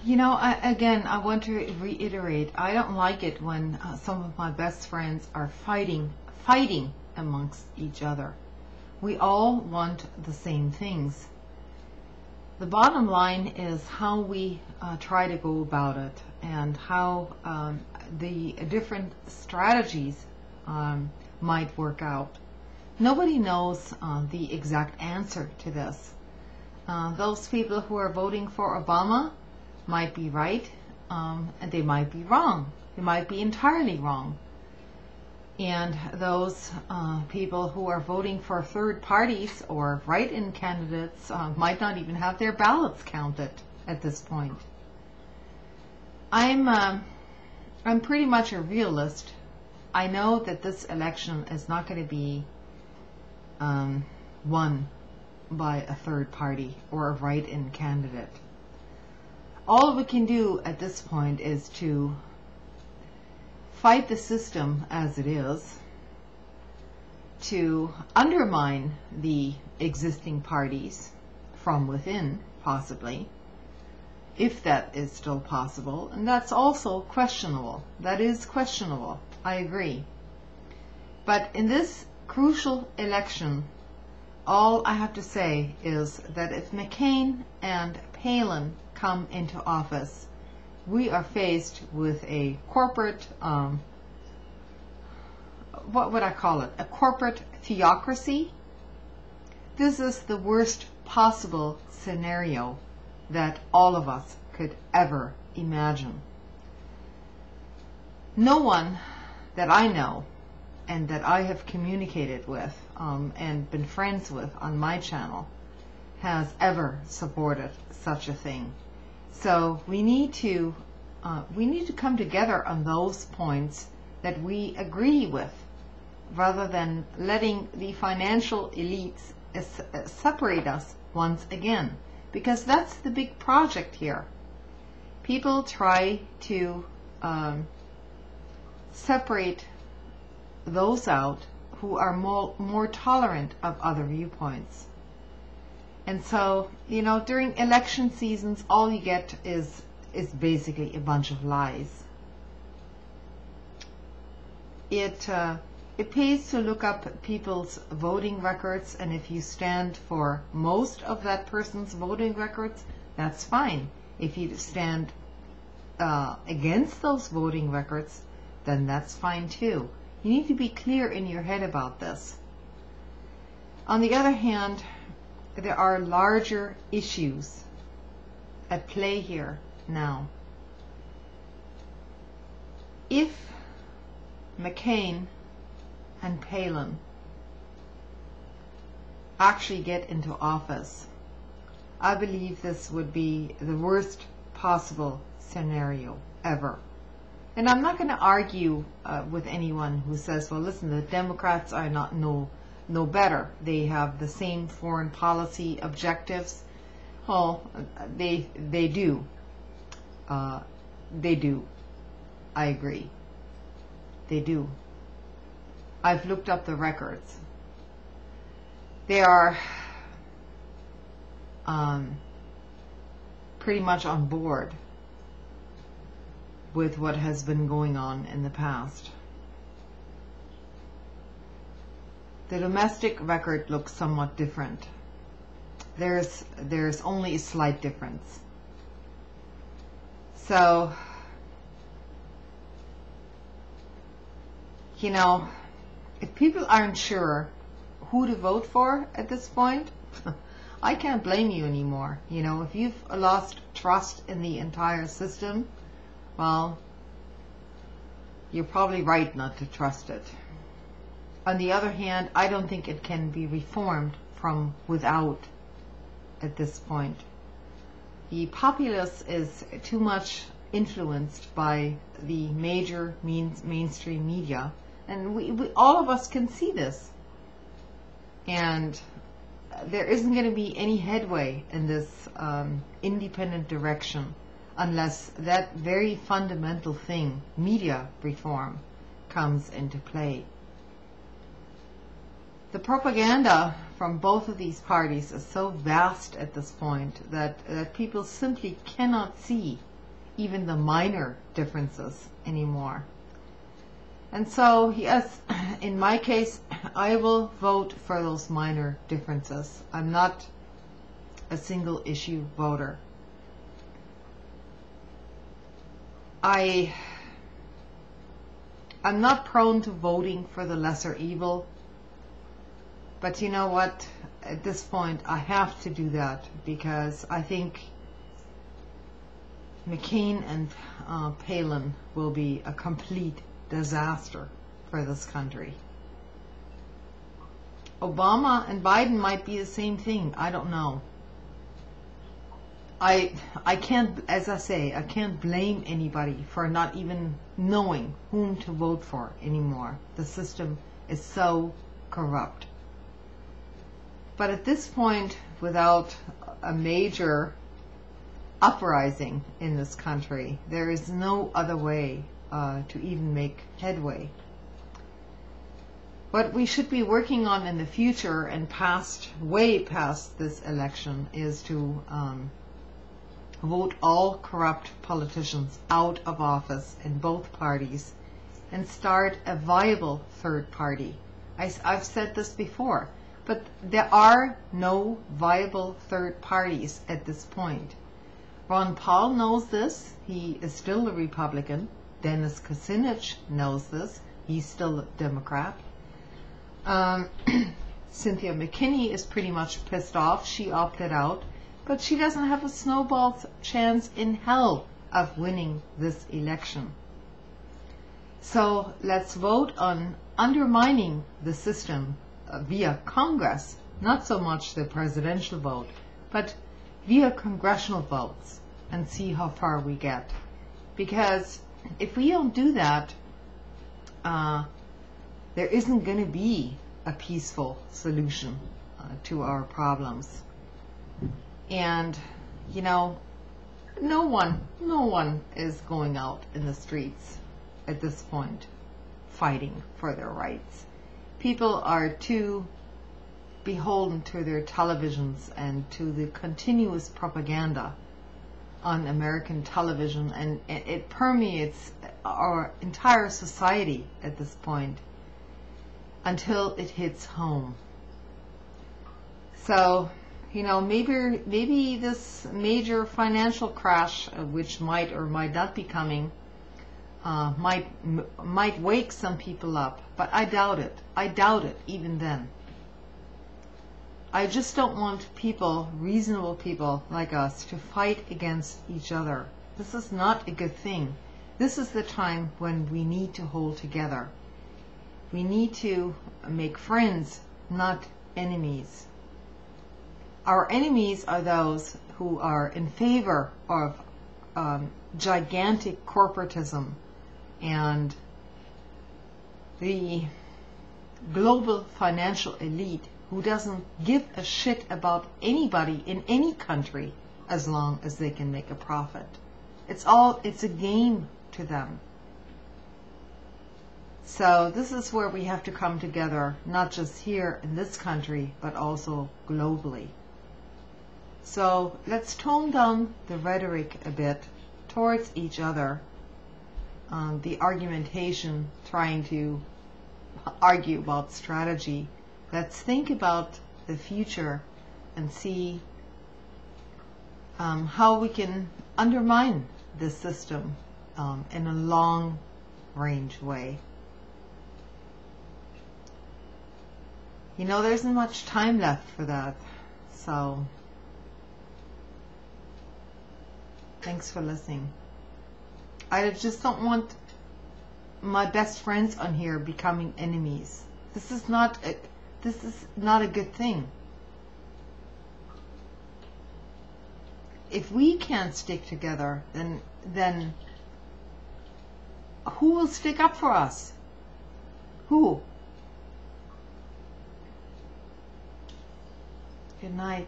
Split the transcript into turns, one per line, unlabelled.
Again, I want to reiterate, I don't like it when some of my best friends are fighting amongst each other. We all want the same things. The bottom line is how we try to go about it, and how the different strategies might work out. Nobody knows the exact answer to this. Those people who are voting for Obama might be right, and they might be wrong. They might be entirely wrong. And those people who are voting for third parties or write-in candidates might not even have their ballots counted at this point. I'm pretty much a realist. I know that this election is not going to be won by a third party or a write-in candidate. All we can do at this point is to fight the system as it is, to undermine the existing parties from within, possibly, if that is still possible, and that's also questionable. That is questionable, I agree. But in this crucial election, all I have to say is that if McCain and Palin come into office, we are faced with a corporate, what would I call it? A corporate theocracy. This is the worst possible scenario that all of us could ever imagine. No one that I know and that I have communicated with and been friends with on my channel has ever supported such a thing. So we need to come together on those points that we agree with, rather than letting the financial elites separate us once again, because that's the big project here. People try to separate those out who are more tolerant of other viewpoints. And so, during election seasons, all you get is basically a bunch of lies. It pays to look up people's voting records, and if you stand for most of that person's voting records, that's fine. If you stand against those voting records, then that's fine too. You need to be clear in your head about this. On the other hand, there are larger issues at play here now. If McCain and Palin actually get into office, I believe this would be the worst possible scenario ever. And I'm not going to argue with anyone who says, well, listen, the Democrats are not no better. They have the same foreign policy objectives. Well, they do. They do. I agree. They do. I've looked up the records. They are pretty much on board with what has been going on in the past. The domestic record looks somewhat different. There's only a slight difference. So, if people aren't sure who to vote for at this point, I can't blame you anymore. If you've lost trust in the entire system, well, you're probably right not to trust it. On the other hand, I don't think it can be reformed from without at this point. The populace is too much influenced by the major mainstream media, and we all of us can see this. And there isn't going to be any headway in this independent direction unless that very fundamental thing, media reform, comes into play. The propaganda from both of these parties is so vast at this point that people simply cannot see even the minor differences anymore. And so, yes, in my case, I will vote for those minor differences. I'm not a single issue voter. I'm not prone to voting for the lesser evil, but you know what? At this point, I have to do that because I think McCain and Palin will be a complete disaster for this country. Obama and Biden might be the same thing. I don't know. I can't, as I say, I can't blame anybody for not even knowing whom to vote for anymore. The system is so corrupt. But at this point, without a major uprising in this country, there is no other way to even make headway. What we should be working on in the future and way past this election is to vote all corrupt politicians out of office in both parties and start a viable third party. I've said this before, but there are no viable third parties at this point. Ron Paul knows this. He is still a Republican. Dennis Kucinich knows this. He's still a Democrat. Cynthia McKinney is pretty much pissed off. She opted out, but she doesn't have a snowball's chance in hell of winning this election. So let's vote on undermining the system via Congress, not so much the presidential vote, but via congressional votes, and see how far we get. Because if we don't do that, there isn't going to be a peaceful solution to our problems. And, you know, no one is going out in the streets at this point fighting for their rights. People are too beholden to their televisions and to the continuous propaganda on American television, and it permeates our entire society at this point until it hits home. So, you know, maybe this major financial crash, which might or might not be coming, might wake some people up, but I doubt it. I doubt it even then. I just don't want people, reasonable people like us, to fight against each other. This is not a good thing. This is the time when we need to hold together. We need to make friends, not enemies. Our enemies are those who are in favor of gigantic corporatism and the global financial elite who doesn't give a shit about anybody in any country as long as they can make a profit. It's a game to them. So this is where we have to come together, not just here in this country, but also globally. So let's tone down the rhetoric a bit towards each other, the argumentation, trying to argue about strategy. Let's think about the future and see how we can undermine this system in a long-range way. You know, there isn't much time left for that, so thanks for listening. I just don't want my best friends on here becoming enemies. This is not a good thing. If we can't stick together, then who will stick up for us? Who? Good night.